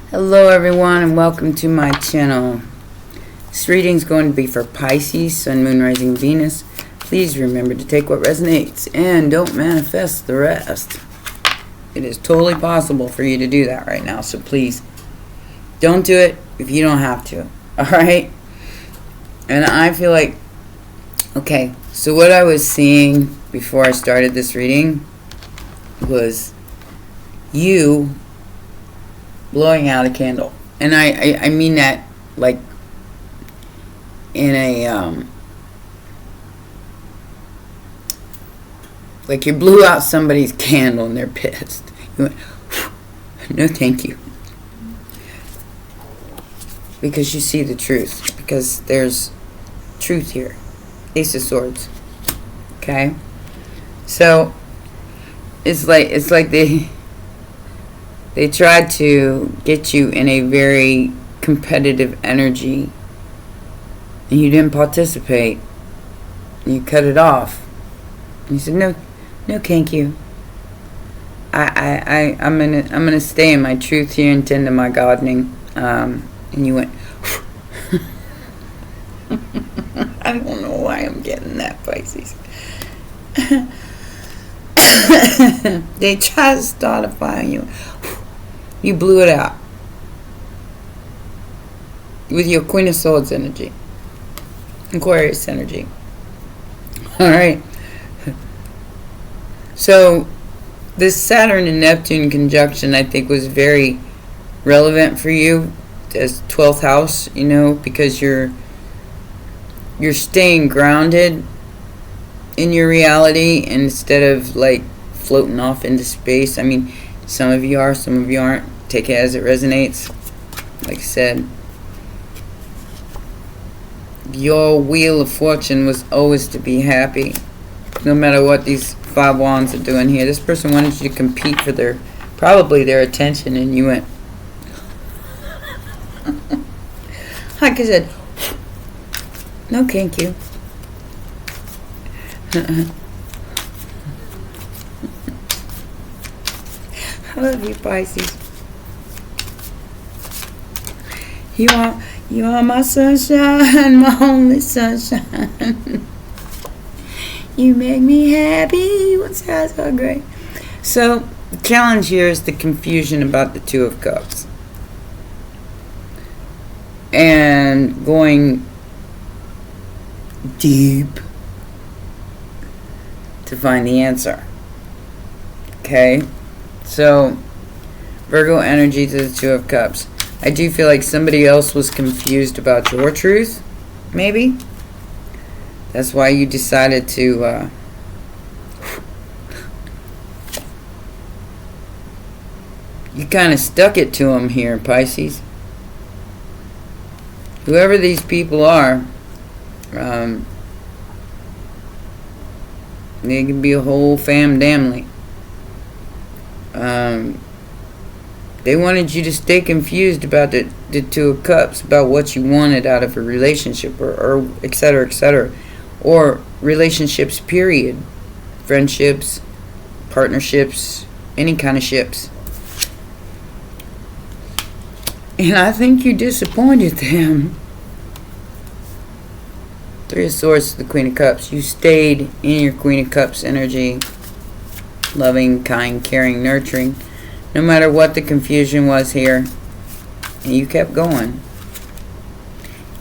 Hello everyone and welcome to my channel. This reading is going to be for Pisces, Sun, Moon, Rising, Venus. Please remember to take what resonates and don't manifest the rest. It is totally possible for you to do that right now, so please don't do it if you don't have to. Alright? And I feel like, okay, so what I was seeing before I started this reading was you blowing out a candle. And I mean that like in a like you blew out somebody's candle and they're pissed. You went, no thank you. Because you see the truth. Because there's truth here. Ace of Swords. Okay? So it's like they tried to get you in a very competitive energy and you didn't participate. You cut it off. And you said, no thank you. I'm gonna stay in my truth here and tend to my gardening. And you went I don't know why I'm getting that, Pisces. They tried to start a fire and you blew it out with your Queen of Swords energy, Aquarius energy. Alright, so this Saturn and Neptune conjunction I think was very relevant for you as 12th house, you know, because you're staying grounded in your reality instead of like floating off into space. I mean, some of you are, some of you aren't. Take it as it resonates. Like I said, your wheel of fortune was always to be happy, no matter what these 5 wands are doing here. This person wanted you to compete for probably their attention, and you went like I said, no thank you. I love you, Pisces. You are my sunshine, my only sunshine. You make me happy. What's that so great? So the challenge here is the confusion about the Two of Cups and going deep to find the answer. Okay, so Virgo energy to the Two of Cups. I do feel like somebody else was confused about your truth, maybe. That's why you decided to you kind of stuck it to them here, Pisces. Whoever these people are, they can be a whole family. They wanted you to stay confused about the Two of Cups, about what you wanted out of a relationship, or etc., or relationships, period. Friendships, partnerships, any kind of ships. And I think you disappointed them. Three of Swords to the Queen of Cups. You stayed in your Queen of Cups energy. Loving, kind, caring, nurturing. No matter what the confusion was here. And you kept going.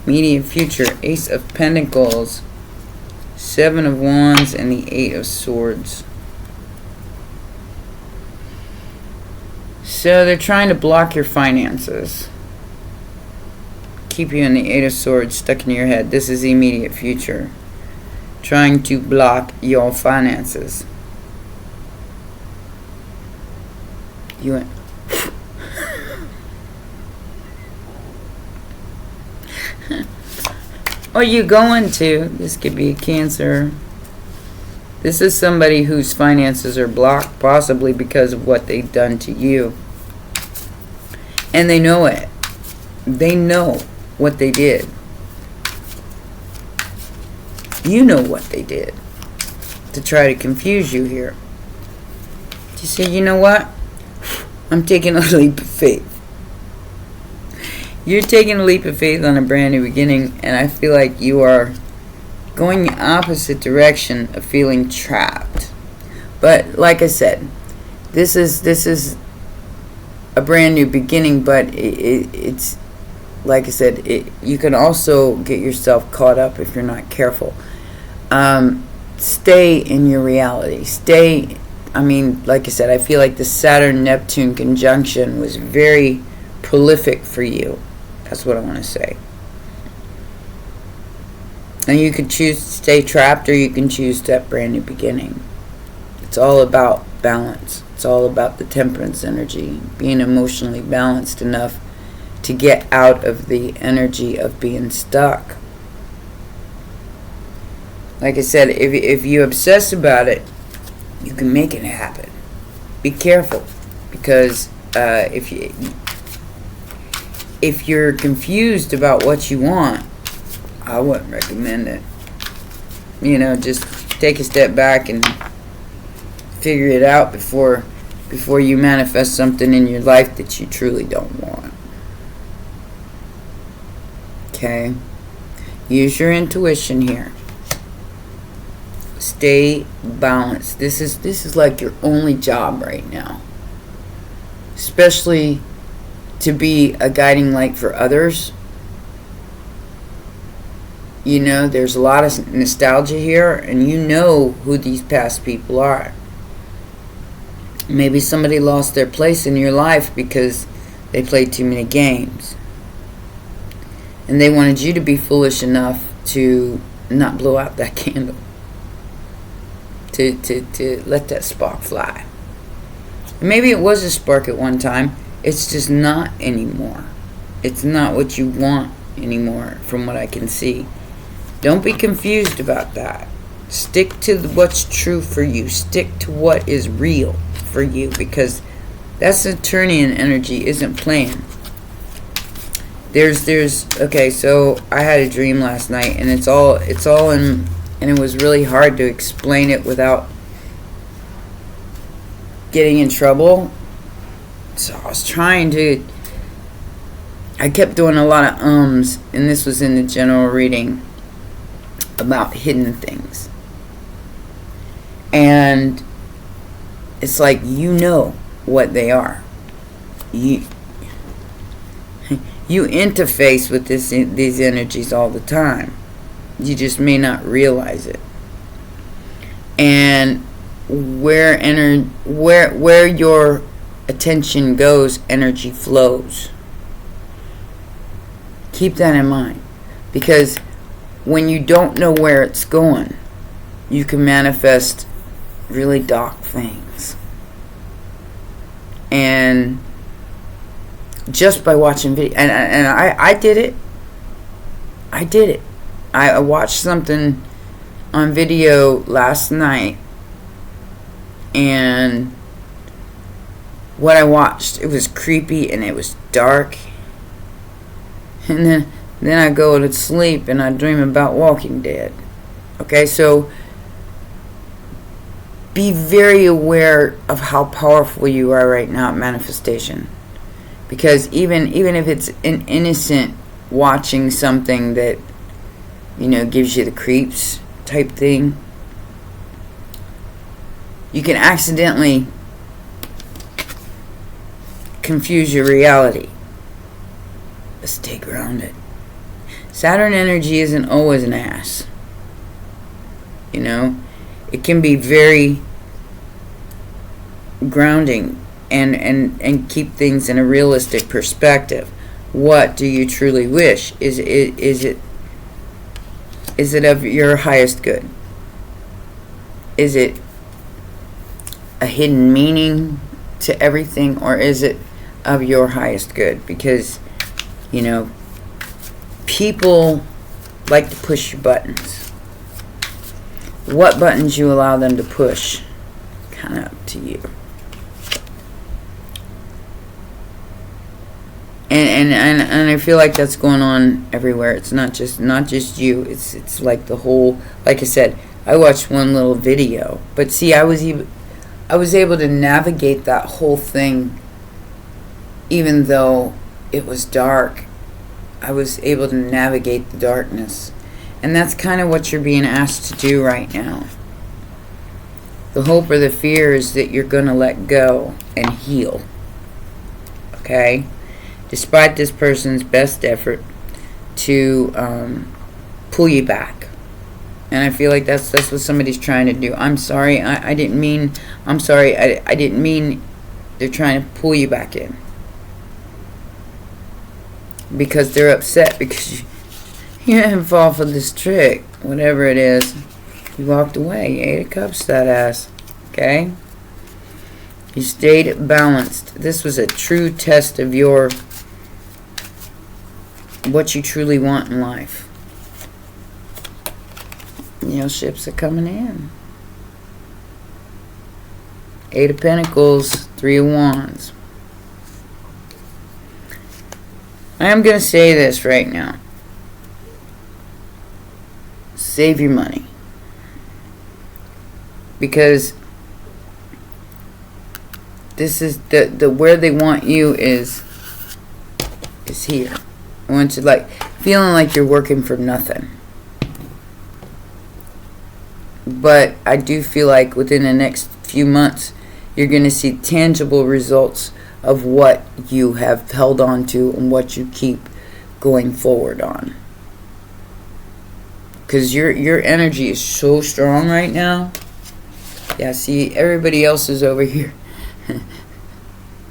Immediate future. Ace of Pentacles. 7 of Wands and the 8 of Swords. So they're trying to block your finances. Keep you in the 8 of Swords stuck in your head. This is the immediate future. Trying to block your finances. You went or you going to. This could be a Cancer. This is somebody whose finances are blocked, possibly because of what they've done to you. And they know it. They know what they did. You know what they did to try to confuse you here. You say, you know what? I'm taking a leap of faith. You're taking a leap of faith on a brand new beginning, and I feel like you are going the opposite direction of feeling trapped. But like I said, this is a brand new beginning, but it's like I said, you can also get yourself caught up if you're not careful. Stay in your reality. Like I said, I feel like the Saturn-Neptune conjunction was very prolific for you. That's what I want to say. And you can choose to stay trapped, or you can choose that brand new beginning. It's all about balance. It's all about the temperance energy, being emotionally balanced enough to get out of the energy of being stuck. Like I said, if you obsess about it, you can make it happen. Be careful, because if you're confused about what you want, I wouldn't recommend it. Just take a step back and figure it out before you manifest something in your life that you truly don't want. Okay? Use your intuition here. Stay balanced. This is like your only job right now. Especially to be a guiding light for others. There's a lot of nostalgia here, and you know who these past people are. Maybe somebody lost their place in your life because they played too many games. And they wanted you to be foolish enough to not blow out that candle. To let that spark fly. Maybe it was a spark at one time. It's just not anymore. It's not what you want anymore, from what I can see. Don't be confused about that. Stick to what's true for you. Stick to what is real for you, because that Saturnian energy isn't playing. Okay, so I had a dream last night, and it's all in, and it was really hard to explain it without getting in trouble. So I kept doing a lot of ums, and this was in the general reading about hidden things. And it's like, what they are. You interface with these energies all the time. You just may not realize it. And where your attention goes, energy flows. Keep that in mind, because when you don't know where it's going, you can manifest really dark things. And just by watching video, and I did it. I watched something on video last night, and what I watched, it was creepy and it was dark. And then I go to sleep and I dream about Walking Dead. Okay, so be very aware of how powerful you are right now at manifestation. Because even if it's an innocent watching something that, gives you the creeps type thing, you can accidentally confuse your reality. But stay grounded. Saturn energy isn't always an ass. It can be very grounding and keep things in a realistic perspective. What do you truly wish? Is it of your highest good? Is it a hidden meaning to everything, or is it of your highest good? Because people like to push your buttons. What buttons you allow them to push, kind of up to you. And I feel like that's going on everywhere. It's not just you. It's like the whole. Like I said, I watched one little video, but see, I was able to navigate that whole thing, even though it was dark I was able to navigate the darkness. And that's kind of what you're being asked to do right now. The hope or the fear is that you're going to let go and heal. Okay? Despite this person's best effort to pull you back. And I feel like that's what somebody's trying to do. I'm sorry. I didn't mean... I'm sorry. I didn't mean they're trying to pull you back in. Because they're upset because you didn't fall for this trick. Whatever it is. You walked away. 8 of Cups, that ass. Okay? You stayed balanced. This was a true test of your... what you truly want in life. You know, ships are coming in. 8 of Pentacles, 3 of Wands. I am going to say this right now. Save your money. Because this is the where they want you is here. I want you like feeling like you're working for nothing. But I do feel like within the next few months you're going to see tangible results of what you have held on to and what you keep going forward on. Because your energy is so strong right now. Yeah, see, everybody else is over here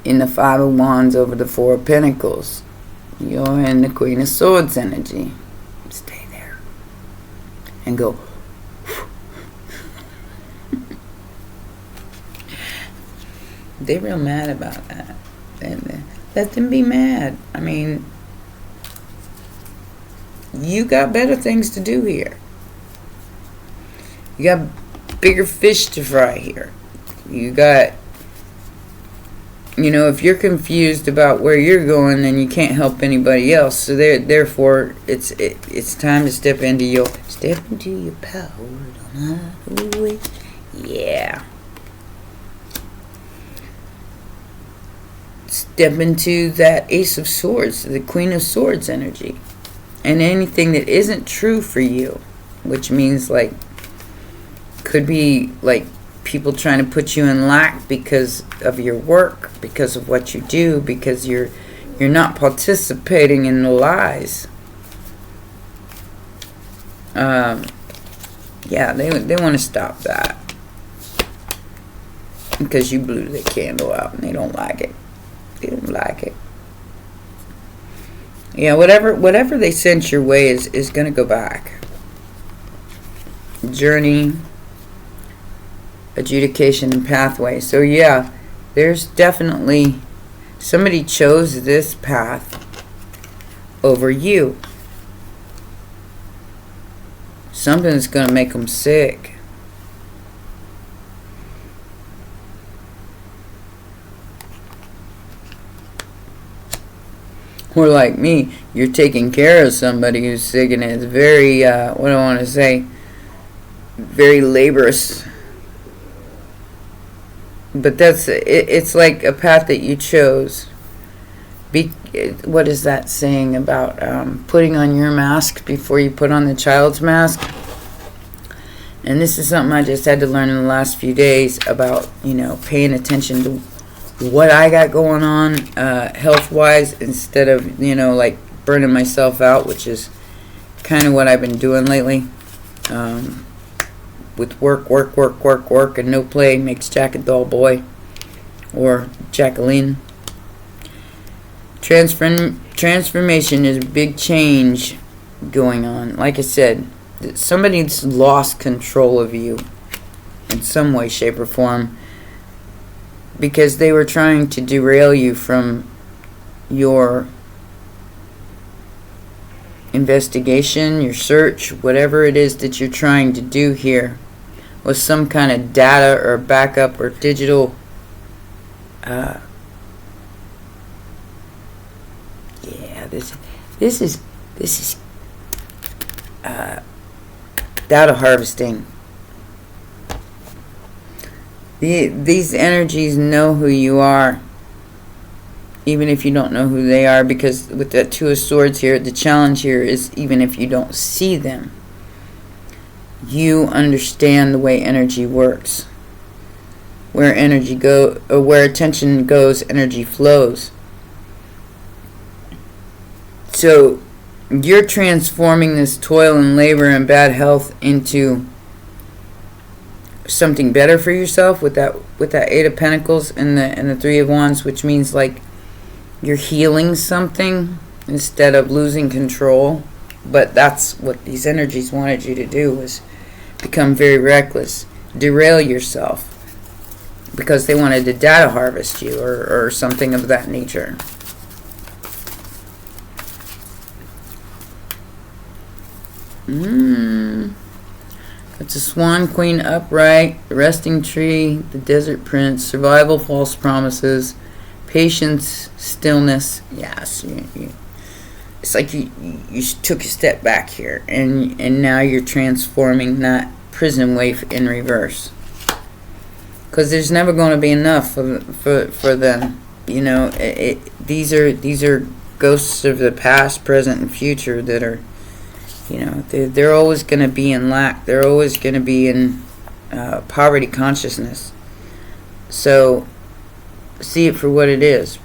in the 5 of Wands over the 4 of Pentacles. You're in the Queen of Swords energy. Stay there. And go. They're real mad about that. Let them be mad. I mean, you got better things to do here. You got bigger fish to fry here. You got, you know, if you're confused about where you're going, then you can't help anybody else. So therefore, it's time to step into your power. Yeah. Step into that Ace of Swords, the Queen of Swords energy. And anything that isn't true for you, which means like, could be like people trying to put you in lack because of your work, because of what you do, because you're not participating in the lies. Yeah, they want to stop that. Because you blew the candle out and they don't like it. They don't like it. Yeah, whatever they sent your way is going to go back. Journey, adjudication, and pathway. So yeah, there's definitely somebody chose this path over you. Something's going to make them sick. Or like me, you're taking care of somebody who's sick, and it's very, what do I want to say, very laborious. But it's like a path that you chose. What is that saying about putting on your mask before you put on the child's mask? And this is something I just had to learn in the last few days about, you know, paying attention to what I got going on health-wise, instead of, you know, like burning myself out, which is kind of what I've been doing lately. With work, and no play makes Jack a dull boy, or Jacqueline. Transformation is a big change going on. Like I said, somebody's lost control of you in some way, shape, or form, because they were trying to derail you from your investigation, your search, whatever it is that you're trying to do here, with some kind of data or backup or digital yeah, this is data harvesting. These energies know who you are. even if you don't know who they are, because with that Two of Swords here, the challenge here is even if you don't see them, you understand the way energy works. Where energy or where attention goes, energy flows. So you're transforming this toil and labor and bad health into something better for yourself with that Eight of Pentacles and the Three of Wands, which means like you're healing something instead of losing control. But that's what these energies wanted you to do, was become very reckless, derail yourself, because they wanted to data harvest you or something of that nature. It's a Swan Queen upright, the Resting Tree, the Desert Prince, survival, false promises, patience, stillness. Yes, it's like you took a step back here, and now you're transforming that prison waif in reverse. Because there's never going to be enough for them. You know, these are ghosts of the past, present, and future that are, you know, they're always going to be in lack. They're always going to be in poverty consciousness. So see it for what it is.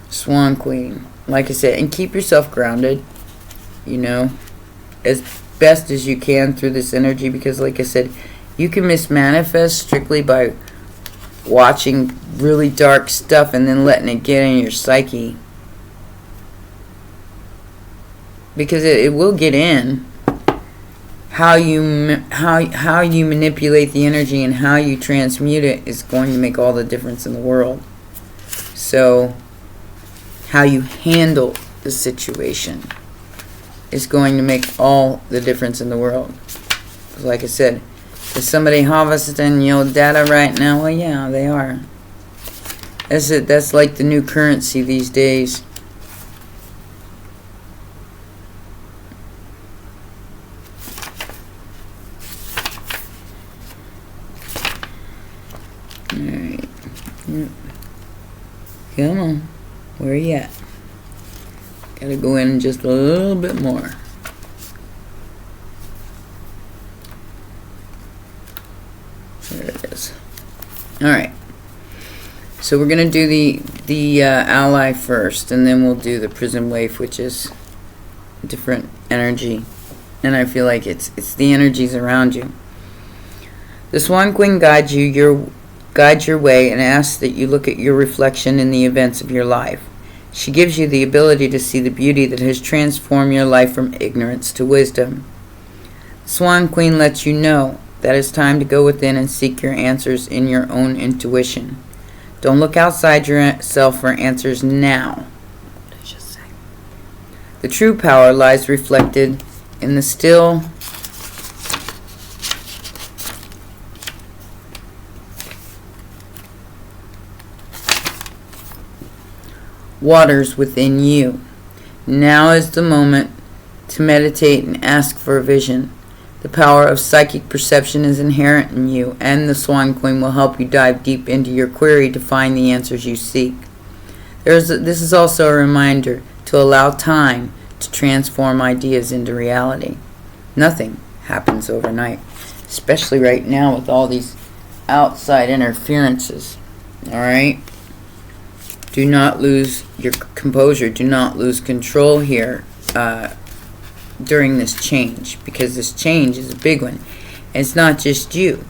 Swan Queen, like I said, and keep yourself grounded, you know, as best as you can through this energy, because like I said, you can mismanifest strictly by watching really dark stuff and then letting it get in your psyche, because it will get in. How you manipulate the energy and how you transmute it is going to make all the difference in the world. So how you handle the situation is going to make all the difference in the world. Like I said, is somebody harvesting your data right now? Well, yeah, they are. That's it. That's like the new currency these days. Alright. Come on. Where are you at? Gotta go in just a little bit more. There it is. Alright. So we're going to do the ally first, and then we'll do the prison waif, which is different energy. And I feel like it's the energies around you. The Swan Queen guides your way and asks that you look at your reflection in the events of your life. She gives you the ability to see the beauty that has transformed your life from ignorance to wisdom. Swan Queen lets you know that it's time to go within and seek your answers in your own intuition. Don't look outside yourself for answers now. The true power lies reflected in the still waters within you. Now is the moment to meditate and ask for a vision. The power of psychic perception is inherent in you, and the Swan Queen will help you dive deep into your query to find the answers you seek. This is also a reminder to allow time to transform ideas into reality. Nothing happens overnight, especially right now with all these outside interferences. Alright? Do not lose your composure. Do not lose control here during this change, because this change is a big one. And it's not just you.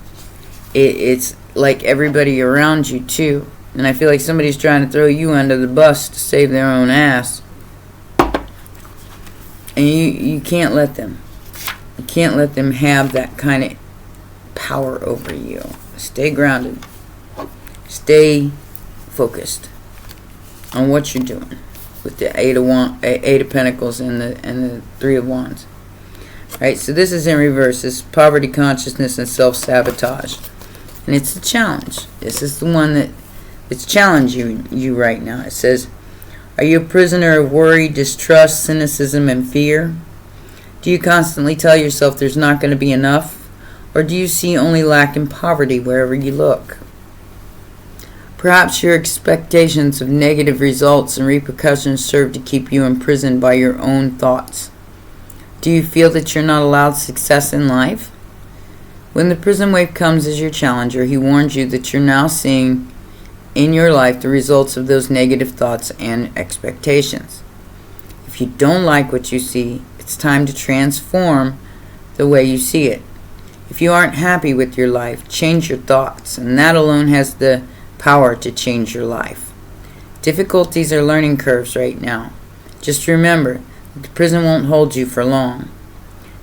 It's like everybody around you too. And I feel like somebody's trying to throw you under the bus to save their own ass. And you can't let them. You can't let them have that kind of power over you. Stay grounded. Stay focused on what you're doing with the Eight of Pentacles and the Three of Wands. Right, so this is in reverse. This is poverty consciousness and self-sabotage. And it's a challenge. This is the one that's challenging you right now. It says, are you a prisoner of worry, distrust, cynicism, and fear? Do you constantly tell yourself there's not going to be enough? Or do you see only lack and poverty wherever you look? Perhaps your expectations of negative results and repercussions serve to keep you imprisoned by your own thoughts. Do you feel that you're not allowed success in life? When the prison wave comes as your challenger, he warns you that you're now seeing in your life the results of those negative thoughts and expectations. If you don't like what you see, it's time to transform the way you see it. If you aren't happy with your life, change your thoughts, and that alone has the power to change your life. Difficulties are learning curves right now. Just remember that the prison won't hold you for long.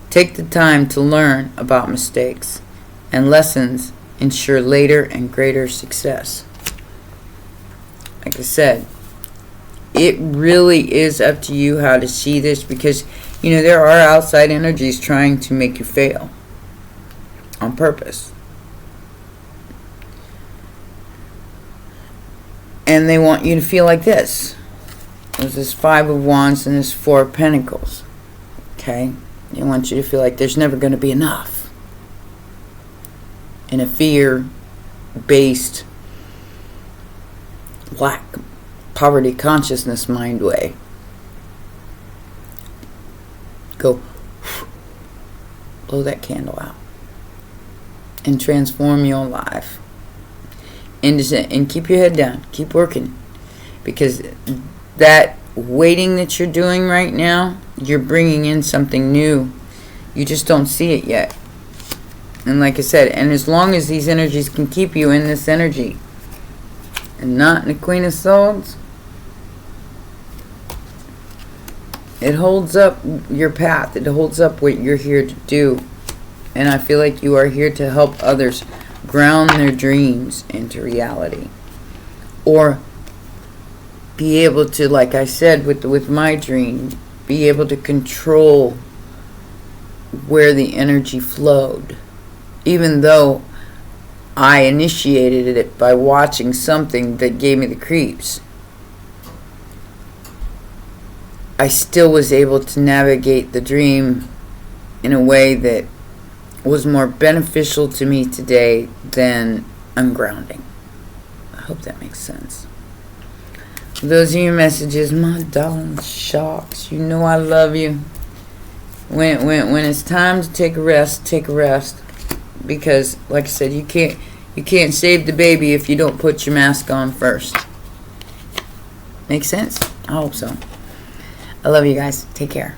Take the time to learn about mistakes, and lessons ensure later and greater success. Like I said, it really is up to you how to see this, because there are outside energies trying to make you fail on purpose. And they want you to feel like this. There's this 5 of Wands and this 4 of Pentacles. Okay? They want you to feel like there's never going to be enough. In a fear-based, lack, poverty consciousness mind way. Go blow that candle out and transform your life. And keep your head down. Keep working. Because that waiting that you're doing right now, you're bringing in something new. You just don't see it yet. And like I said, and as long as these energies can keep you in this energy and not in the Queen of Swords, it holds up your path. It holds up what you're here to do. And I feel like you are here to help others ground their dreams into reality, or be able to, like I said with my dream, be able to control where the energy flowed. Even though I initiated it by watching something that gave me the creeps, I still was able to navigate the dream in a way that was more beneficial to me today than ungrounding. I hope that makes sense. Those are your messages, my darling sharks. You know I love you. When it's time to take a rest, take a rest. Because, like I said, you can't save the baby if you don't put your mask on first. Make sense? I hope so. I love you guys. Take care.